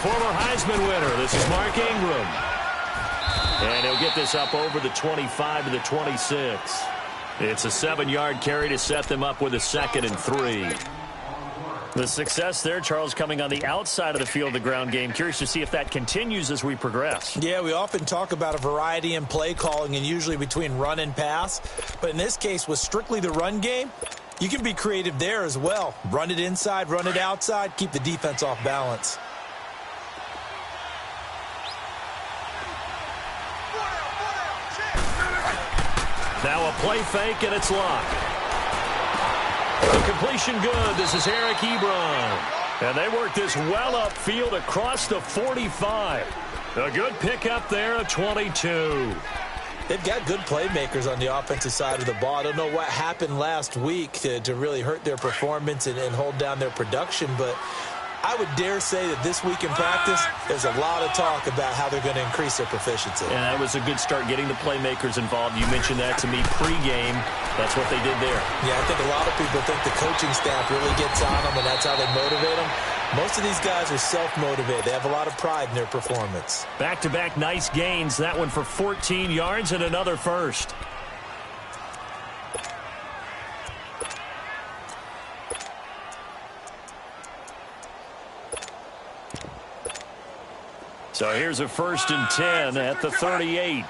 former Heisman winner. This is Mark Ingram. And he'll get this up over the 25 to the 26. It's a 7-yard carry to set them up with a 2nd and 3. The success there, Charles, coming on the outside of the field of the ground game. Curious to see if that continues as we progress. Yeah, we often talk about a variety in play calling and usually between run and pass. But in this case, with strictly the run game, you can be creative there as well. Run it inside, run it outside, keep the defense off balance. Now a play fake, and it's locked. The completion good. This is Eric Ebron. And they work this well upfield across the 45. A good pickup there at 22. They've got good playmakers on the offensive side of the ball. I don't know what happened last week to really hurt their performance and hold down their production, but I would dare say that this week in practice, there's a lot of talk about how they're going to increase their proficiency. And that was a good start, getting the playmakers involved. You mentioned that to me pregame. That's what they did there. Yeah, I think a lot of people think the coaching staff really gets on them, and that's how they motivate them. Most of these guys are self-motivated. They have a lot of pride in their performance. Back-to-back nice gains. That one for 14 yards and another first. So here's a 1st and 10 at the 38.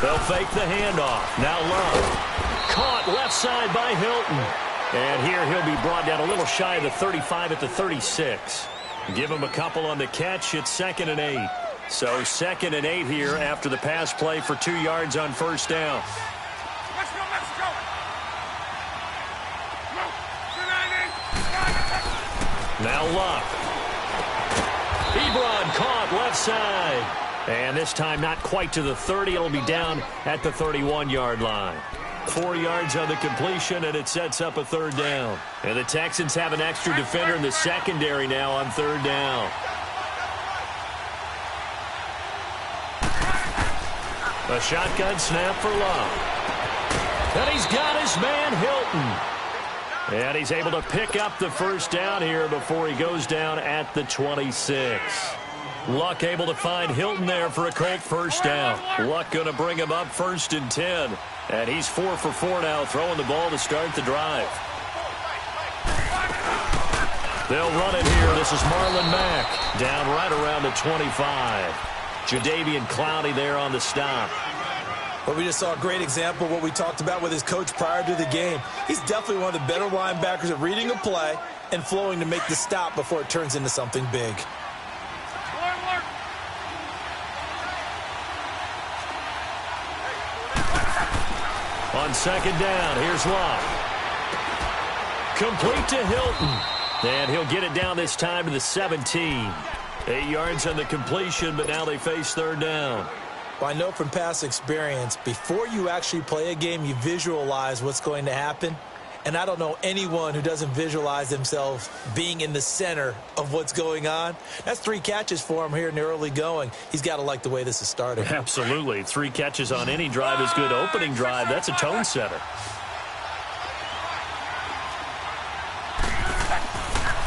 They'll fake the handoff. Now Love. Caught left side by Hilton. And here he'll be brought down a little shy of the 35 at the 36. Give him a couple on the catch. It's 2nd and 8. So 2nd and 8 here after the pass play for 2 yards on 1st down. Now Luck. Ebron caught left side. And this time not quite to the 30. It'll be down at the 31-yard line. 4 yards on the completion, and it sets up a 3rd down. And the Texans have an extra defender in the secondary now on 3rd down. A shotgun snap for Love. And he's got his man Hilton. And he's able to pick up the 1st down here before he goes down at the 26. Luck able to find Hilton there for a Colt 1st down. Luck going to bring him up 1st and 10. And he's 4 for 4 now, throwing the ball to start the drive. They'll run it here. This is Marlon Mack down right around the 25. Jadeveon Clowney there on the stop. Well, we just saw a great example of what we talked about with his coach prior to the game. He's definitely one of the better linebackers at reading a play and flowing to make the stop before it turns into something big. On 2nd down, here's Love. Complete to Hilton. And he'll get it down this time to the 17. 8 yards on the completion, but now they face 3rd down. Well, I know from past experience, before you actually play a game, you visualize what's going to happen. And I don't know anyone who doesn't visualize themselves being in the center of what's going on. That's 3 catches for him here in the early going. He's got to like the way this is starting. Absolutely. 3 catches on any drive is good. Opening drive, that's a tone setter.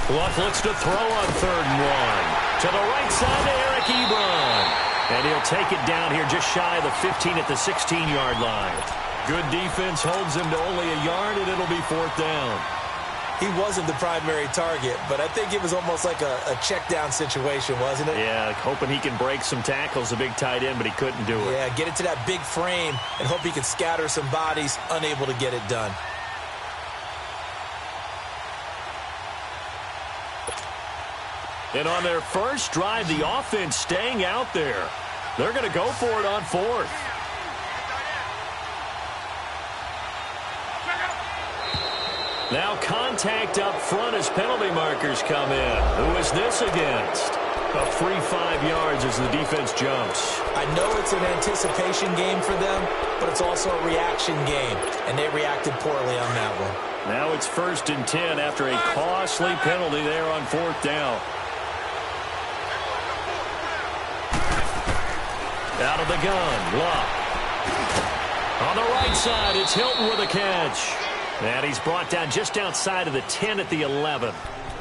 Luck looks to throw on 3rd and 1. To the right side to Eric Ebron. And he'll take it down here just shy of the 15 at the 16-yard line. Good defense holds him to only a yard, and it'll be 4th down. He wasn't the primary target, but I think it was almost like a check down situation, wasn't it? Yeah, hoping he can break some tackles, a big tight end, but he couldn't do it. Yeah, get it to that big frame and hope he can scatter some bodies, unable to get it done. And on their first drive, the offense staying out there. They're going to go for it on 4th. Now contact up front as penalty markers come in. Who is this against? A free 5 yards as the defense jumps. I know it's an anticipation game for them, but it's also a reaction game, and they reacted poorly on that one. Now it's 1st and 10 after a costly penalty there on 4th down. Out of the gun, Luck. On the right side, it's Hilton with a catch. And he's brought down just outside of the 10 at the 11.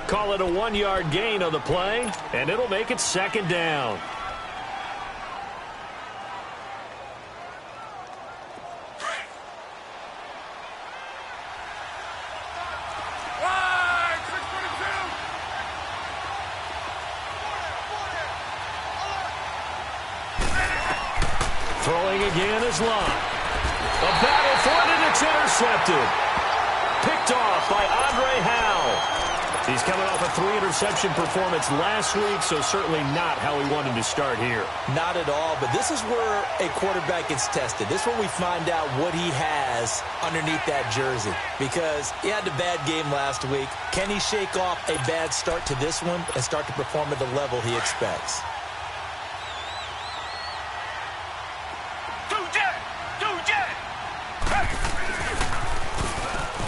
Call it a 1-yard gain on the play, and it'll make it second down. Throwing again is Lott. A battle for it, and it's intercepted. Picked off by Andre Howe. He's coming off a 3-interception performance last week, so certainly not how he wanted to start here. Not at all, but this is where a quarterback gets tested. This is where we find out what he has underneath that jersey, because he had a bad game last week. Can he shake off a bad start to this one and start to perform at the level he expects?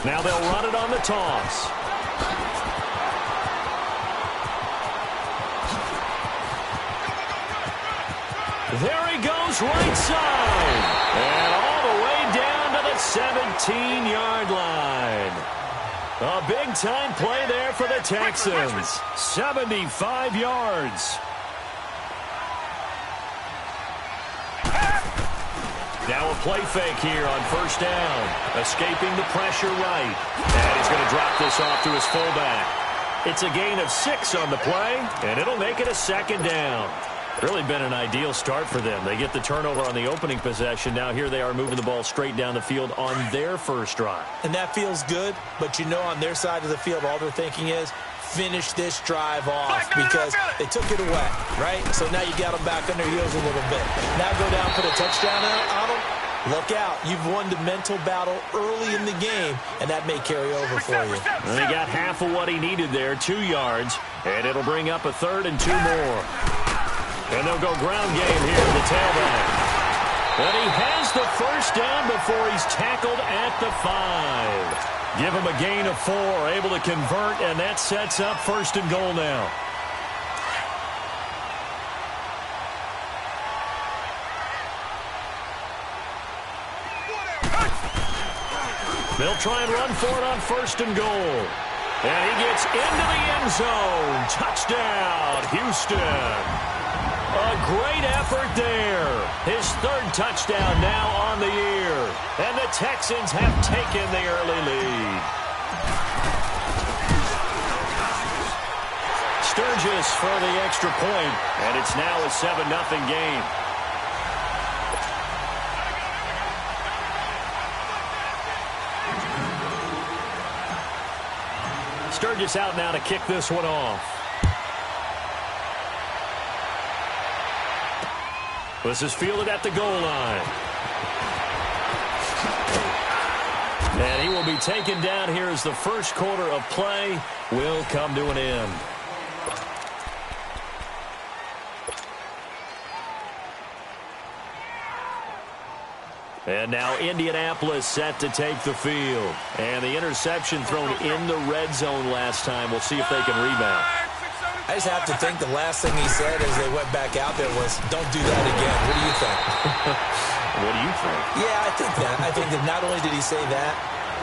Now they'll run it on the toss. There he goes, right side. And all the way down to the 17-yard line. A big-time play there for the Texans. 75 yards. Now a play fake here on first down. Escaping the pressure right. And he's going to drop this off to his fullback. It's a gain of 6 on the play, and it'll make it a second down. Really been an ideal start for them. They get the turnover on the opening possession. Now here they are moving the ball straight down the field on their first drive. And that feels good, but you know on their side of the field all they're thinking is, finish this drive off because they took it away, right? So now you got them back on their heels a little bit. Now go down, put a touchdown on them. Look out. You've won the mental battle early in the game, and that may carry over for you. And he got half of what he needed there, 2 yards, and it'll bring up a 3rd and 2 more. And they'll go ground game here in the tailback. And he has the first down before he's tackled at the 5. Give him a gain of 4, able to convert, and that sets up 1st and goal now. They'll try and run for it on 1st and goal. And he gets into the end zone. Touchdown, Houston. A great effort there. His 3rd touchdown now on the year. And the Texans have taken the early lead. Sturgis for the extra point, and it's now a 7-0 game. Sturgis out now to kick this one off. This is fielded at the goal line. And he will be taken down here as the first quarter of play will come to an end. And now Indianapolis set to take the field. And the interception thrown in the red zone last time. We'll see if they can rebound. I just have to think the last thing he said as they went back out there was, don't do that again. What do you think? What do you think? Yeah, I think that. I think that not only did he say that,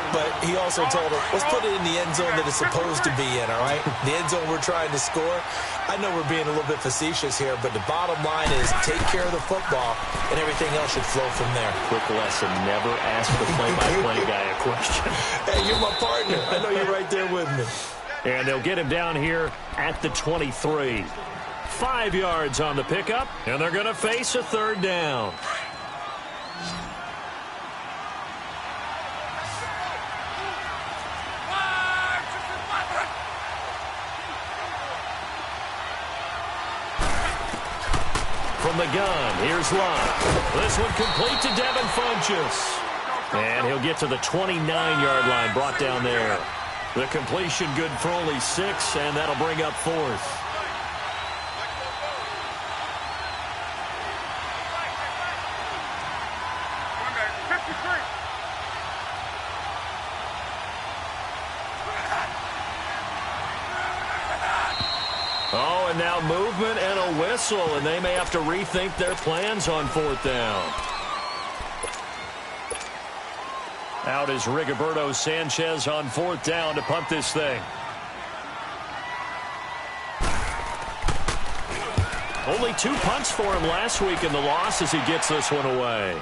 but he also told him, let's put it in the end zone that it's supposed to be in, all right? The end zone we're trying to score. I know we're being a little bit facetious here, but the bottom line is take care of the football, and everything else should flow from there. Quick lesson, never ask the play-by-play guy a question. Hey, you're my partner. I know you're right there with me. And they'll get him down here at the 23. 5 yards on the pickup, and they're going to face a 3rd down. From the gun, here's Lott. This one complete to Devin Funchess. And he'll get to the 29-yard line, brought down there. The completion good for only 6, and that'll bring up 4th. And now movement and a whistle, and they may have to rethink their plans on 4th down. Out is Rigoberto Sanchez on 4th down to punt this thing. Only 2 punts for him last week in the loss as he gets this one away.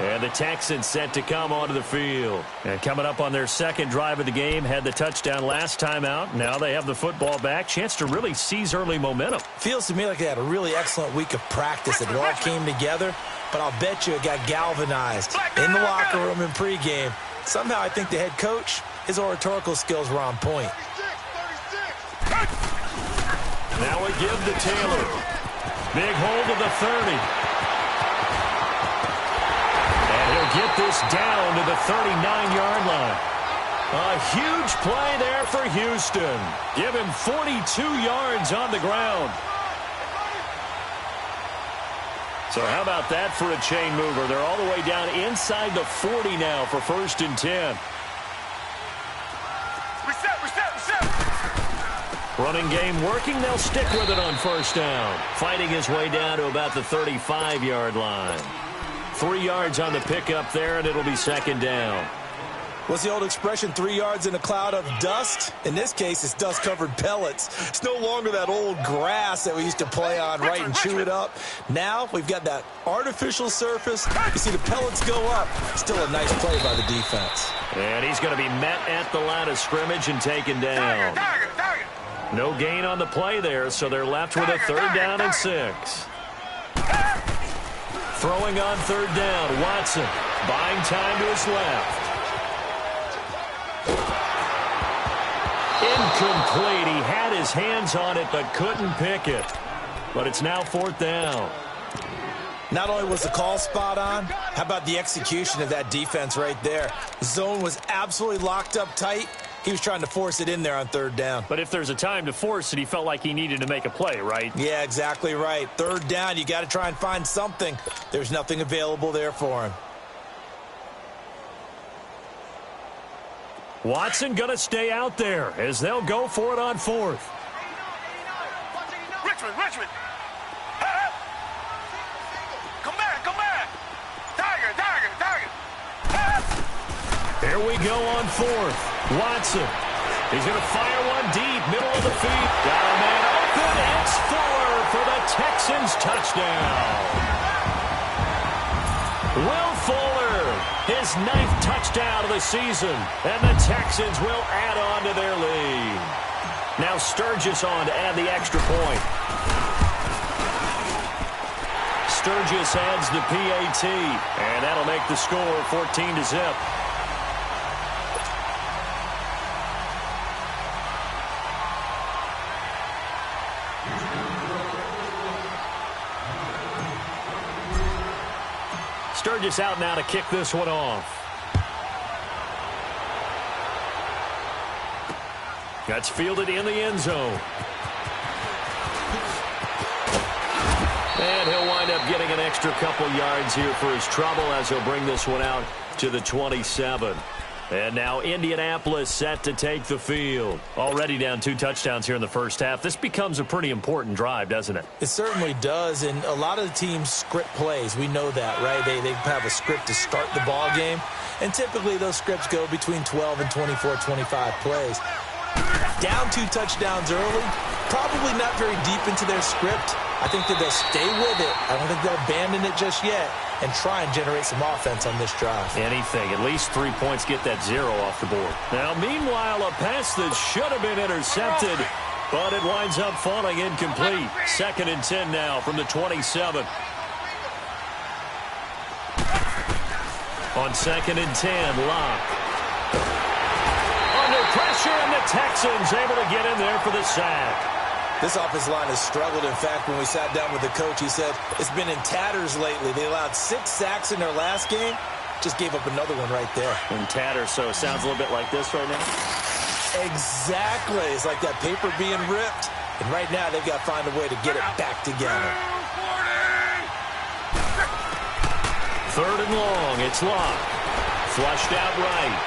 And the Texans set to come onto the field. And coming up on their second drive of the game, had the touchdown last time out. Now they have the football back. Chance to really seize early momentum. Feels to me like they had a really excellent week of practice. It all came together, but I'll bet you it got galvanized in the locker room in pregame. Somehow I think the head coach, his oratorical skills were on point. Now a give to Taylor. Big hold of the 30. Get this down to the 39-yard line. A huge play there for Houston. Give him 42 yards on the ground. So how about that for a chain mover? They're all the way down inside the 40 now for 1st and 10. Reset. Running game working. They'll stick with it on 1st down. Fighting his way down to about the 35-yard line. 3 yards on the pickup there, and it'll be 2nd down. What's the old expression, 3 yards in a cloud of dust? In this case, it's dust-covered pellets. It's no longer that old grass that we used to play on, right, and chew it up. Now we've got that artificial surface. You see the pellets go up. Still a nice play by the defense. And he's going to be met at the line of scrimmage and taken down. No gain on the play there, so they're left with a 3rd down and 6. Throwing on 3rd down, Watson buying time to his left. Incomplete. He had his hands on it but couldn't pick it. But it's now 4th down. Not only was the call spot on, how about the execution of that defense right there? The zone was absolutely locked up tight. He was trying to force it in there on 3rd down. But if there's a time to force it, he felt like he needed to make a play, right? Yeah, exactly right. 3rd down, you got to try and find something. There's nothing available there for him. Watson going to stay out there as they'll go for it on 4th. Richmond. Come back. Tiger. Here we go on 4th. Watson. He's going to fire one deep, middle of the feet. Got a man open. It's Fuller for the Texans touchdown. Will Fuller, his 9th touchdown of the season, and the Texans will add on to their lead. Now Sturgis on to add the extra point. Sturgis adds the PAT, and that'll make the score 14-0. Sturgis out now to kick this one off. That's fielded in the end zone. And he'll wind up getting an extra couple yards here for his trouble as he'll bring this one out to the 27. And now Indianapolis set to take the field. Already down 2 touchdowns here in the first half. This becomes a pretty important drive, doesn't it? It certainly does, and a lot of the teams script plays. We know that, right? They have a script to start the ball game, and typically those scripts go between 12 and 24, 25 plays. Down 2 touchdowns early, probably not very deep into their script. I think that they'll stay with it. I don't think they'll abandon it just yet and try and generate some offense on this drive. Anything. At least 3 points get that 0 off the board. Now, meanwhile, a pass that should have been intercepted, but it winds up falling incomplete. 2nd and 10 now from the 27. On 2nd and 10, Locke. Under pressure, and the Texans able to get in there for the sack. This offensive line has struggled. In fact, when we sat down with the coach, he said it's been in tatters lately. They allowed 6 sacks in their last game. Just gave up another one right there. In tatters, so it sounds a little bit like this right now? Exactly. It's like that paper being ripped. And right now, they've got to find a way to get it back together. 3rd and long. It's Locke. Flushed out right.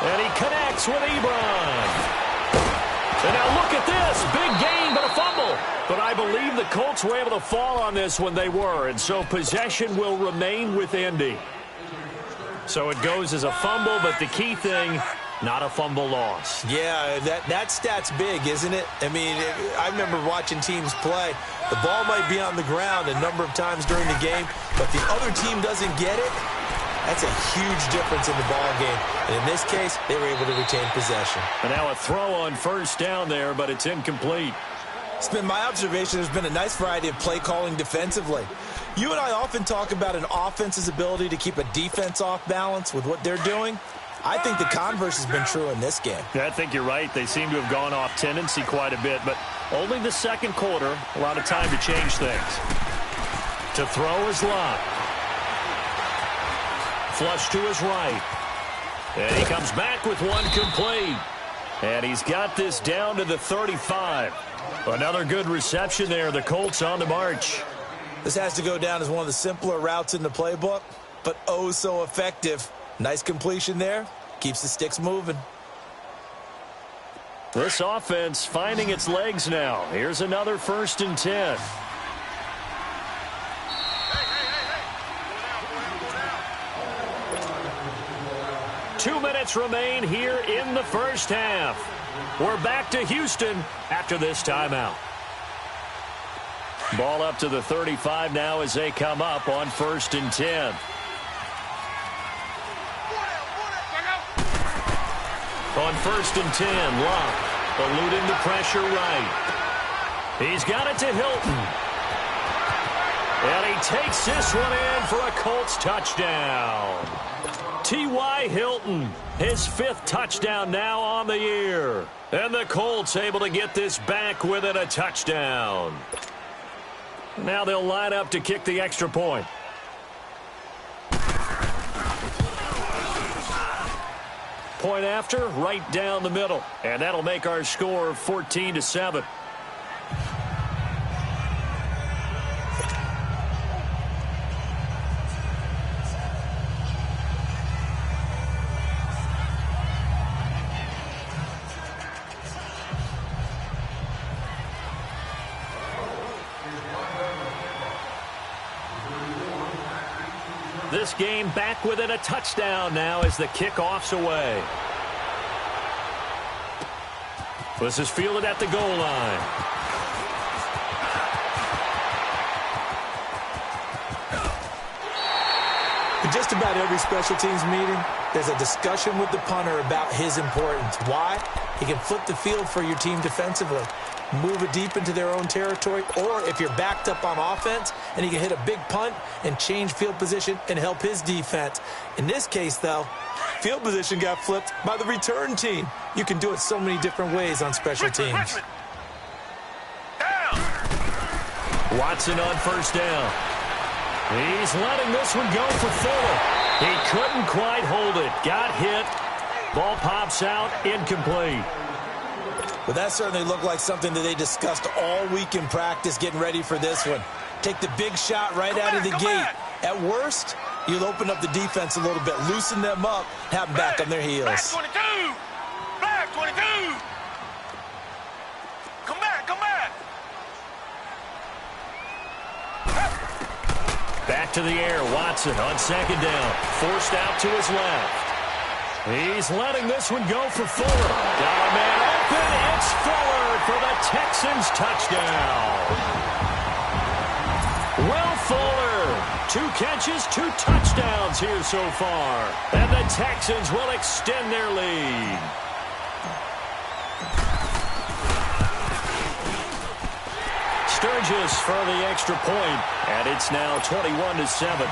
And he connects with Ebron. And now look at this. Big gain, but a fumble. But I believe the Colts were able to fall on this when they were. And so possession will remain with Indy. So it goes as a fumble, but the key thing, not a fumble loss. Yeah, that stat's big, isn't it? I mean, I remember watching teams play. The ball might be on the ground a number of times during the game, but the other team doesn't get it. That's a huge difference in the ball game. And in this case, they were able to retain possession. And now a throw on first down there, but it's incomplete. It's been my observation there's been a nice variety of play calling defensively. You and I often talk about an offense's ability to keep a defense off balance with what they're doing. I think the converse has been true in this game. Yeah, I think you're right. They seem to have gone off tendency quite a bit, but only the second quarter, a lot of time to change things. To throw is Locke. Flush to his right. And he comes back with one complete. And he's got this down to the 35. Another good reception there. The Colts on the march. This has to go down as one of the simpler routes in the playbook, but oh so effective. Nice completion there. Keeps the sticks moving. This offense finding its legs now. Here's another 1st and 10. Two minutes remain here in the first half. We're back to Houston after this timeout. Ball up to the 35 now as they come up on 1st and 10. On 1st and 10, Locke eluding the pressure right. He's got it to Hilton. And he takes this one in for a Colts touchdown. T.Y. Hilton, his 5th touchdown now on the year. And the Colts able to get this back within a touchdown. Now they'll line up to kick the extra point. Point after, right down the middle. And that'll make our score 14-7. This game back within a touchdown now as the kickoff's away. This is fielded at the goal line. In just about every special teams meeting, there's a discussion with the punter about his importance. Why? He can flip the field for your team defensively, move it deep into their own territory, or if you're backed up on offense, and he can hit a big punt and change field position and help his defense. In this case, though, field position got flipped by the return team. You can do it so many different ways on special teams. Watson on first down. He's letting this one go for Fuller. He couldn't quite hold it. Got hit. Ball pops out. Incomplete. Well, that certainly looked like something that they discussed all week in practice getting ready for this one. Take the big shot right out of the gate. At worst, you'll open up the defense a little bit, loosen them up, have them back on their heels. Black 22! Black 22! Come back, come back! Back to the air, Watson on second down. Forced out to his left. He's letting this one go for Fuller. Got a man open. It's Fuller for the Texans touchdown. Will Fuller, 2 catches, 2 touchdowns here so far. And the Texans will extend their lead. Sturgis for the extra point, and it's now 21-7.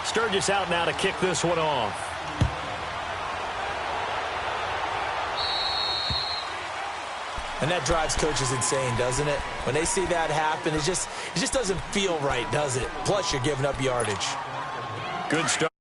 Sturgis out now to kick this one off. And that drives coaches insane, doesn't it? When they see that happen, it just doesn't feel right, does it? Plus, you're giving up yardage. Good start.